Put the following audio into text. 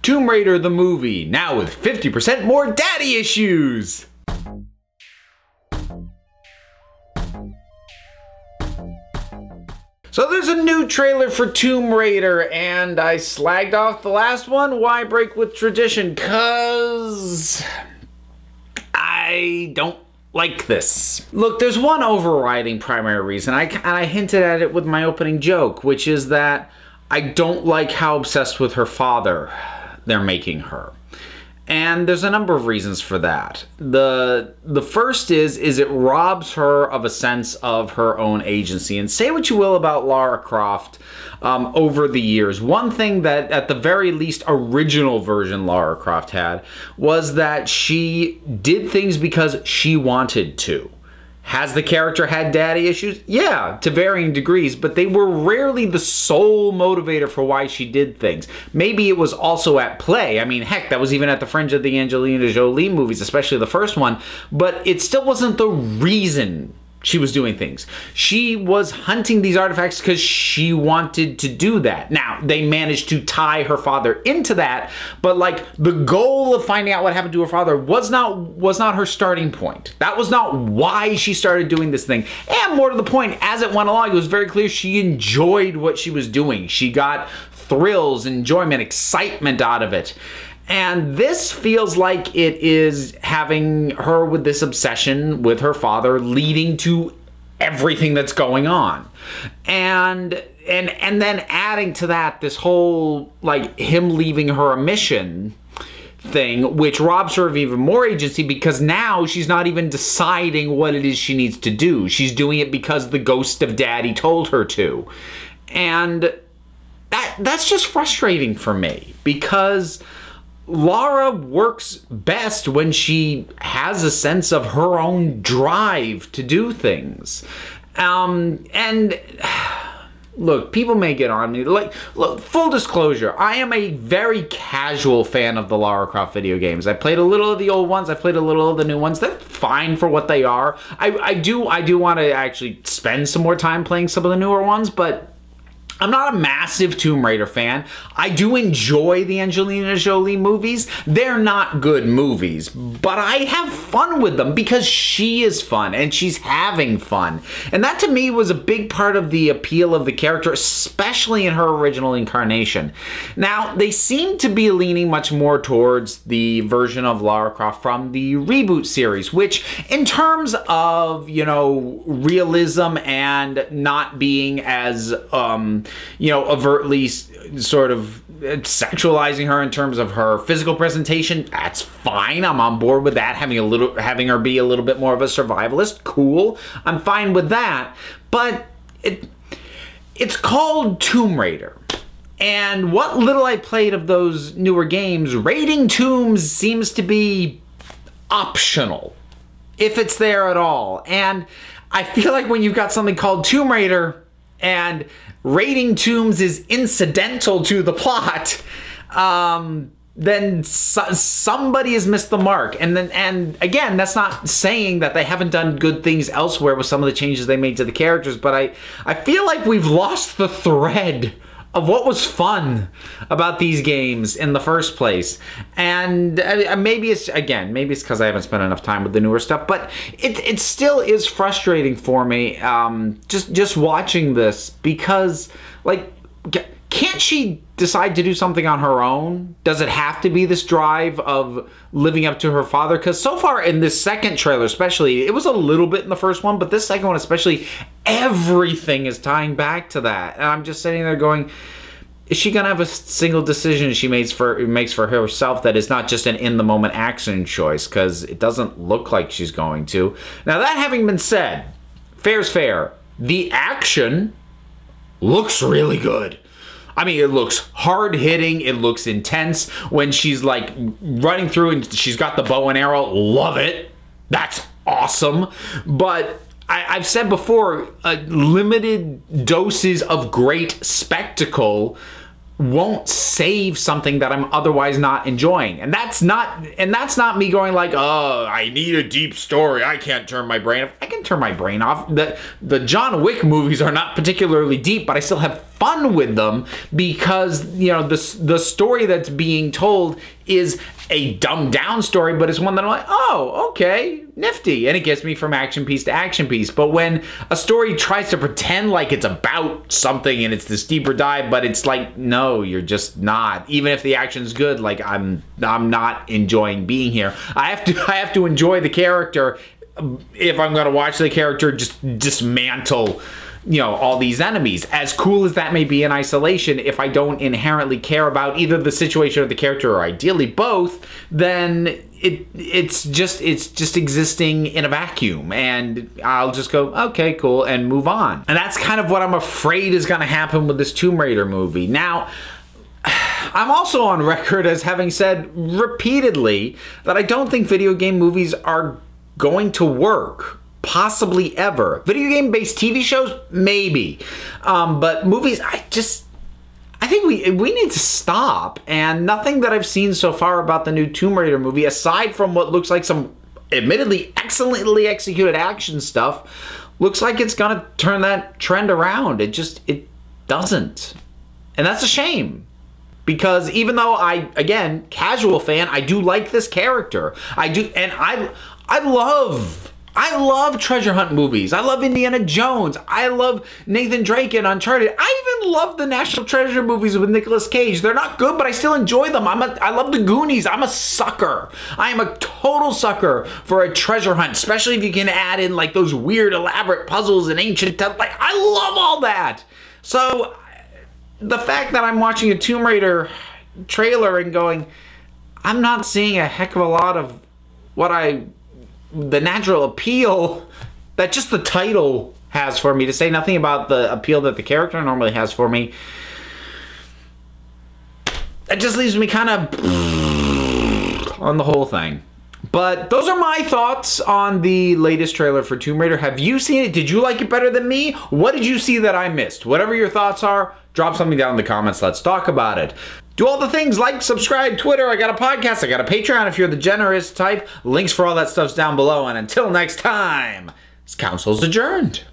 Tomb Raider the movie, now with 50% more daddy issues! So there's a new trailer for Tomb Raider, and I slagged off the last one. Why break with tradition? 'Cause I don't like this. Look, there's one overriding primary reason. I hinted at it with my opening joke, which is that I don't like how obsessed with her father they're making her. And there's a number of reasons for that. The first is it robs her of a sense of her own agency. And say what you will about Lara Croft over the years. One thing that, at the very least, original version Lara Croft had was that she did things because she wanted to. Has the character had daddy issues? Yeah, to varying degrees, but they were rarely the sole motivator for why she did things. Maybe it was also at play. I mean, heck, that was even at the fringe of the Angelina Jolie movies, especially the first one, but it still wasn't the reason she was doing things. She was hunting these artifacts because she wanted to do that. Now, they managed to tie her father into that, but like the goal of finding out what happened to her father was not her starting point. That was not why she started doing this thing. And more to the point, as it went along, it was very clear she enjoyed what she was doing. She got thrills, enjoyment, excitement out of it. And this feels like it is having her with this obsession with her father leading to everything that's going on. And then adding to that this whole, like, him leaving her a mission thing, which robs her of even more agency because now she's not even deciding what it is she needs to do. She's doing it because the ghost of daddy told her to. And that's just frustrating for me because Lara works best when she has a sense of her own drive to do things. And look, people may get on me. Like, look, full disclosure, I am a very casual fan of the Lara Croft video games. I played a little of the old ones. I played a little of the new ones. They're fine for what they are. I do want to actually spend some more time playing some of the newer ones, but I'm not a massive Tomb Raider fan. I do enjoy the Angelina Jolie movies. They're not good movies, but I have fun with them because she is fun and she's having fun. And that to me was a big part of the appeal of the character, especially in her original incarnation. Now, they seem to be leaning much more towards the version of Lara Croft from the reboot series, which in terms of, you know, realism and not being as, you know, overtly sort of sexualizing her in terms of her physical presentation, that's fine. I'm on board with that. Having her be a little bit more of a survivalist, cool. I'm fine with that. But it's called Tomb Raider. And what little I played of those newer games, raiding tombs seems to be optional, if it's there at all. And I feel like when you've got something called Tomb Raider and raiding tombs is incidental to the plot, then somebody has missed the mark. And again, that's not saying that they haven't done good things elsewhere with some of the changes they made to the characters, but I feel like we've lost the thread of what was fun about these games in the first place. And maybe it's because I haven't spent enough time with the newer stuff, but it still is frustrating for me just watching this because, like, can't she decide to do something on her own? Does it have to be this drive of living up to her father? Because so far in this second trailer especially, it was a little bit in the first one, but this second one especially, everything is tying back to that. And I'm just sitting there going, is she gonna have a single decision she makes for herself that is not just an in-the-moment action choice? Because it doesn't look like she's going to. Now, that having been said, fair's fair. The action looks really good. I mean, it looks hard-hitting, it looks intense. When she's, like, running through and she's got the bow and arrow, love it. That's awesome. But I've said before, limited doses of great spectacle won't save something that I'm otherwise not enjoying. And that's not me going like, oh, I need a deep story. I can't turn my brain off. I can turn my brain off. The John Wick movies are not particularly deep, but I still have fun with them because, you know, the story that's being told is a dumbed down story, but it's one that I'm like, oh, okay, nifty. And it gets me from action piece to action piece. But when a story tries to pretend like it's about something and it's this deeper dive, but it's like, no, you're just not. Even if the action's good, like I'm not enjoying being here. I have to enjoy the character if I'm gonna watch the character just dismantle, you know, all these enemies. As cool as that may be in isolation, if I don't inherently care about either the situation or the character, or ideally both, then it's just existing in a vacuum, and I'll just go, okay, cool, and move on. And that's kind of what I'm afraid is gonna happen with this Tomb Raider movie. Now, I'm also on record as having said repeatedly that I don't think video game movies are going to work. Possibly ever. Video game-based TV shows, maybe. But movies, I think we need to stop. And nothing that I've seen so far about the new Tomb Raider movie, aside from what looks like some admittedly excellently executed action stuff, looks like it's gonna turn that trend around. It doesn't. And that's a shame. Because even though again, casual fan, I do like this character. I do, and I love treasure hunt movies. I love Indiana Jones. I love Nathan Drake and Uncharted. I even love the National Treasure movies with Nicolas Cage. They're not good, but I still enjoy them. I love the Goonies. I'm a sucker. I am a total sucker for a treasure hunt, especially if you can add in like those weird elaborate puzzles and ancient, like I love all that. So the fact that I'm watching a Tomb Raider trailer and going, I'm not seeing a heck of a lot of the natural appeal that just the title has for me, to say nothing about the appeal that the character normally has for me. It just leaves me kind of on the whole thing. But those are my thoughts on the latest trailer for Tomb Raider. Have you seen it? Did you like it better than me? What did you see that I missed? Whatever your thoughts are, drop something down in the comments. Let's talk about it. Do all the things, like, subscribe, Twitter, I got a podcast, I got a Patreon if you're the generous type. Links for all that stuff's down below. And until next time, this council's adjourned.